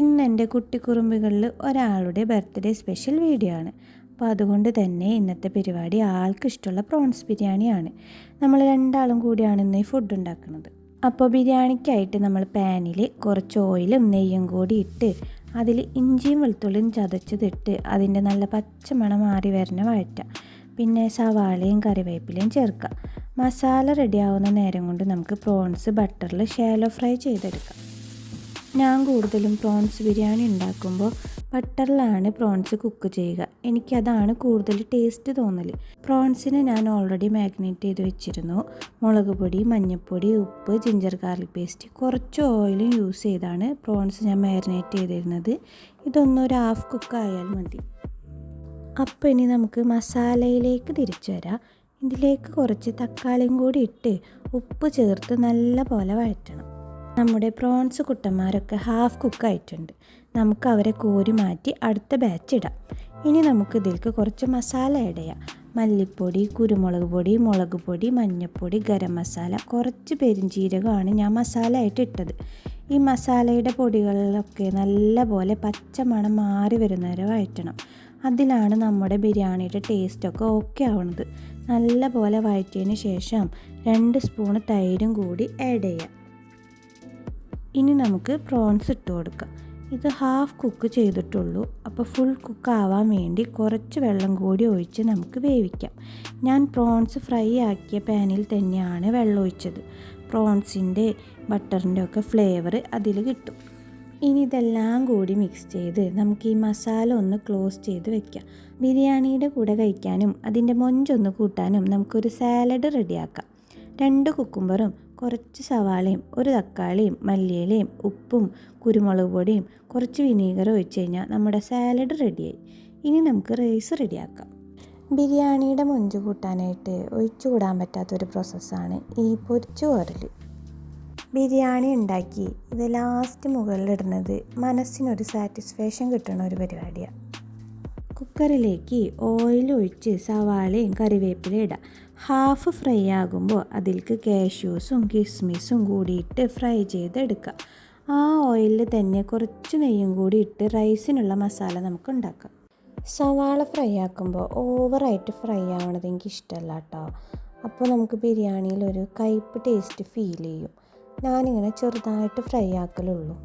ഇന്ന് എൻ്റെ കുട്ടിക്കുറുമ്പുകളിൽ ഒരാളുടെ ബർത്ത്ഡേ സ്പെഷ്യൽ വീഡിയോ ആണ്. അപ്പോൾ അതുകൊണ്ട് തന്നെ ഇന്നത്തെ പരിപാടി ആൾക്ക് ഇഷ്ടമുള്ള പ്രോൺസ് ബിരിയാണിയാണ്. നമ്മൾ രണ്ടാളും കൂടിയാണ് ഇന്ന് ഈ ഫുഡ് ഉണ്ടാക്കുന്നത്. അപ്പോൾ ബിരിയാണിക്കായിട്ട് നമ്മൾ പാനിൽ കുറച്ച് ഓയിലും നെയ്യും കൂടി ഇട്ട് അതിൽ ഇഞ്ചിയും വെളുത്തുള്ളിയും ചതച്ചതിട്ട് അതിൻ്റെ നല്ല പച്ചമണം മാറി വരുന്ന വഴറ്റുക. പിന്നെ സവാളയും കറിവേപ്പിലയും ചേർക്കുക. മസാല റെഡിയാവുന്ന നേരം കൊണ്ട് നമുക്ക് പ്രോൺസ് ബട്ടറിൽ ഷാലോ ഫ്രൈ ചെയ്തെടുക്കാം. ഞാൻ കൂടുതലും പ്രോൺസ് ബിരിയാണി ഉണ്ടാക്കുമ്പോൾ ബട്ടറിലാണ് പ്രോൺസ് കുക്ക് ചെയ്യുക. എനിക്കതാണ് കൂടുതൽ ടേസ്റ്റ് തോന്നൽ. പ്രോൺസിനെ ഞാൻ ഓൾറെഡി മാഗ്നേറ്റ് ചെയ്ത് വെച്ചിരുന്നു. മുളക് പൊടി, മഞ്ഞൾപ്പൊടി, ഉപ്പ്, ജിഞ്ചർ ഗാർലിക് പേസ്റ്റ്, കുറച്ച് ഓയിലും യൂസ് ചെയ്താണ് പ്രോൺസ് ഞാൻ മാരിനേറ്റ് ചെയ്തിരുന്നത്. ഇതൊന്നും ഒരു ഹാഫ് കുക്കായാൽ മതി. അപ്പോൾ ഇനി നമുക്ക് മസാലയിലേക്ക് തിരിച്ചു വരാം. ഇതിലേക്ക് കുറച്ച് തക്കാളിയും കൂടി ഇട്ട് ഉപ്പ് ചേർത്ത് നല്ല പോലെ വഴറ്റണം. നമ്മുടെ പ്രോൺസ് കുട്ടന്മാരൊക്കെ ഹാഫ് കുക്കായിട്ടുണ്ട്. നമുക്ക് അവരെ കോരി മാറ്റി അടുത്ത ബാച്ച് ഇടാം. ഇനി നമുക്ക് ഇതിലേക്ക് കുറച്ച് മസാല ആഡ് ചെയ്യാം. മല്ലിപ്പൊടി, കുരുമുളക് പൊടി, മുളക് പൊടി, മഞ്ഞൾപ്പൊടി, ഗരം മസാല, കുറച്ച് പെരുംജീരകമാണ് ഞാൻ മസാല ആയിട്ട് ഇട്ടത്. ഈ മസാലയുടെ പൊടികളിലൊക്കെ നല്ല പോലെ പച്ചമണം മാറി വരുന്നവരെ വഴറ്റണം. അതിലാണ് നമ്മുടെ ബിരിയാണിയുടെ ടേസ്റ്റൊക്കെ ഓക്കെ ആവുന്നത്. നല്ല പോലെ വഴറ്റിയതിന് ശേഷം 2 സ്പൂൺ തൈരും കൂടി ആഡ് ചെയ്യാം. ഇനി നമുക്ക് പ്രോൺസ് ഇട്ട് കൊടുക്കാം. ഇത് ഹാഫ് കുക്ക് ചെയ്തിട്ടുള്ളൂ. അപ്പോൾ ഫുൾ കുക്ക് ആവാൻ വേണ്ടി കുറച്ച് വെള്ളം കൂടി ഒഴിച്ച് നമുക്ക് വേവിക്കാം. ഞാൻ പ്രോൺസ് ഫ്രൈ ആക്കിയ പാനിൽ തന്നെയാണ് വെള്ളം ഒഴിച്ചത്. പ്രോൺസിൻ്റെ ബട്ടറിൻ്റെ ഒക്കെ ഫ്ലേവർ അതിൽ കിട്ടും. ഇനി ഇതെല്ലാം കൂടി മിക്സ് ചെയ്ത് നമുക്ക് ഈ മസാല ഒന്ന് ക്ലോസ് ചെയ്ത് വെക്കാം. ബിരിയാണിയുടെ കൂടെ കഴിക്കാനും അതിൻ്റെ മൊഞ്ചൊന്ന് കൂട്ടാനും നമുക്കൊരു സാലഡ് റെഡിയാക്കാം. 2 കുക്കുംബറും കുറച്ച് സവാളയും 1 തക്കാളിയും മല്ലിയിലയും ഉപ്പും കുരുമുളക് പൊടിയും കുറച്ച് വിനീഗർ ഒഴിച്ച് കഴിഞ്ഞാൽ നമ്മുടെ സാലഡ് റെഡിയായി. ഇനി നമുക്ക് റൈസ് റെഡിയാക്കാം. ബിരിയാണിയുടെ മൊഞ്ച് കൂട്ടാനായിട്ട് ഒഴിച്ചു കൂടാൻ പറ്റാത്തൊരു പ്രോസസ്സാണ് ഈ പൊരിച്ചു കോരൽ. ബിരിയാണി ഉണ്ടാക്കി ഇത് ലാസ്റ്റ് മുകളിലിടുന്നത് മനസ്സിനൊരു സാറ്റിസ്ഫാക്ഷൻ കിട്ടുന്ന ഒരു പരിപാടിയാണ്. കുക്കറിലേക്ക് ഓയിൽ ഒഴിച്ച് സവാളയും കറിവേപ്പിലയും ഇടാം. ഹാഫ് ഫ്രൈ ആകുമ്പോൾ അതിലേക്ക് കാഷ്യൂസും കിസ്മിസും കൂടിയിട്ട് ഫ്രൈ ചെയ്തെടുക്കാം. ആ ഓയിലിൽ തന്നെ കുറച്ച് നെയ്യും കൂടി ഇട്ട് റൈസിനുള്ള മസാല നമുക്ക് ഉണ്ടാക്കാം. സവാള ഫ്രൈ ആക്കുമ്പോൾ ഓവറായിട്ട് ഫ്രൈ ആവണത് എനിക്ക് ഇഷ്ടമല്ല കേട്ടോ. അപ്പോൾ നമുക്ക് ബിരിയാണിയിൽ ഒരു കയ്പ്പ് ടേസ്റ്റ് ഫീൽ ചെയ്യും. ഞാനിങ്ങനെ ചെറുതായിട്ട് ഫ്രൈ ആക്കലുള്ളൂ.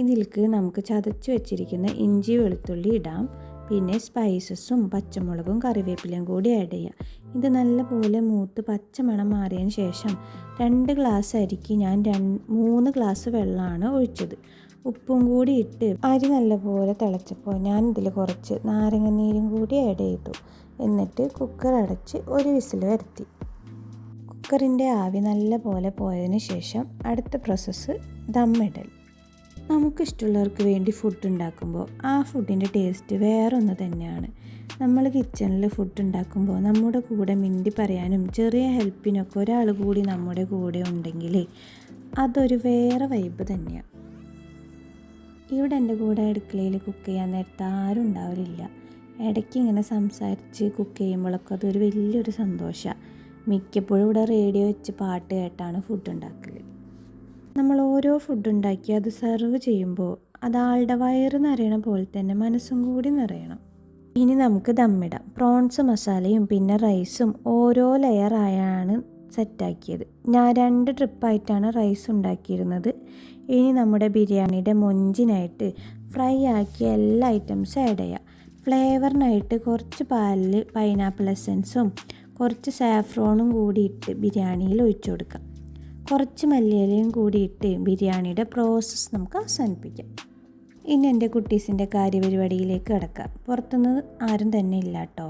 ഇതിലേക്ക് നമുക്ക് ചതച്ച് വെച്ചിരിക്കുന്ന ഇഞ്ചി വെളുത്തുള്ളി ഇടാം. പിന്നെ സ്പൈസസും പച്ചമുളകും കറിവേപ്പിലയും കൂടി ആഡ് ചെയ്യാം. ഇത് നല്ലപോലെ മൂത്ത് പച്ചമണം മാറിയതിന് ശേഷം 2 ഗ്ലാസ് അരിക്ക് ഞാൻ 3 ഗ്ലാസ് വെള്ളമാണ് ഒഴിച്ചത്. ഉപ്പും കൂടി ഇട്ട് അരി നല്ലപോലെ തിളച്ചപ്പോൾ ഞാൻ ഇതിൽ കുറച്ച് നാരങ്ങനീരും കൂടി ആഡ് ചെയ്തു. എന്നിട്ട് കുക്കർ അടച്ച് 1 വിസിൽ വരുത്തി. കുക്കറിൻ്റെ ആവി നല്ലപോലെ പോയതിന് ശേഷം അടുത്ത പ്രോസസ്സ് ദമ്മിടൽ. നമുക്കിഷ്ടമുള്ളവർക്ക് വേണ്ടി ഫുഡ് ഉണ്ടാക്കുമ്പോൾ ആ ഫുഡിൻ്റെ ടേസ്റ്റ് വേറൊന്ന് തന്നെയാണ്. നമ്മൾ കിച്ചണിൽ ഫുഡ് ഉണ്ടാക്കുമ്പോൾ നമ്മുടെ കൂടെ മിണ്ടി പറയാനും ചെറിയ ഹെൽപ്പിനൊക്കെ ഒരാൾ കൂടി നമ്മുടെ കൂടെ ഉണ്ടെങ്കിൽ അതൊരു വേറെ വൈബ് തന്നെയാണ്. ഇവിടെ എൻ്റെ കൂടെ അടുക്കളയിൽ കുക്ക് ചെയ്യാൻ നേരത്തെ ആരും ഉണ്ടാവില്ല. ഇടയ്ക്ക് ഇങ്ങനെ സംസാരിച്ച് കുക്ക് ചെയ്യുമ്പോഴൊക്കെ അതൊരു വലിയൊരു സന്തോഷമാണ്. മിക്കപ്പോഴും ഇവിടെ റേഡിയോ വെച്ച് പാട്ട് കേട്ടാണ് ഫുഡ് ഉണ്ടാക്കൽ. നമ്മൾ ഓരോ ഫുഡ് ഉണ്ടാക്കി അത് സെർവ് ചെയ്യുമ്പോൾ അത് ആളുടെ വയറ് നിറയണ പോലെ തന്നെ മനസ്സും കൂടി നിറയണം. ഇനി നമുക്ക് ദമ്മിടാം. പ്രോൺസ് മസാലയും പിന്നെ റൈസും ഓരോ ലെയറായാണ് സെറ്റാക്കിയത്. ഞാൻ 2 ട്രിപ്പായിട്ടാണ് റൈസ് ഉണ്ടാക്കിയിരുന്നത്. ഇനി നമ്മുടെ ബിരിയാണിയുടെ മൊഞ്ചിനായിട്ട് ഫ്രൈ ആക്കിയ എല്ലാ ഐറ്റംസും ആഡ് ചെയ്യാം. ഫ്ലേവറിനായിട്ട് കുറച്ച് പാലിൽ പൈനാപ്പിൾ എസൻസും കുറച്ച് സാഫ്രോണും കൂടി ഇട്ട് ബിരിയാണിയിൽ ഒഴിച്ചു കൊടുക്കാം. കുറച്ച് മല്ലിയിലയും കൂടിയിട്ട് ബിരിയാണിയുടെ പ്രോസസ്സ് നമുക്ക് അവസാനിപ്പിക്കാം. ഇനി എൻ്റെ കുട്ടീസിൻ്റെ കാര്യപരിപാടിയിലേക്ക് കിടക്കാം. പുറത്തുനിന്ന് ആരും തന്നെ ഇല്ല കേട്ടോ.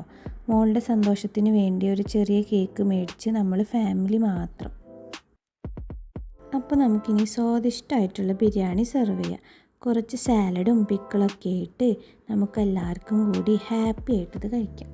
മോളുടെ സന്തോഷത്തിന് വേണ്ടി ഒരു ചെറിയ കേക്ക് മേടിച്ച് നമ്മൾ ഫാമിലി മാത്രം. അപ്പോൾ നമുക്കിനി സ്വാദിഷ്ടമായിട്ടുള്ള ബിരിയാണി സെർവ് ചെയ്യാം. കുറച്ച് സാലഡും പിക്കിളൊക്കെ ഇട്ട് നമുക്കെല്ലാവർക്കും കൂടി ഹാപ്പി ആയിട്ടിത് കഴിക്കാം.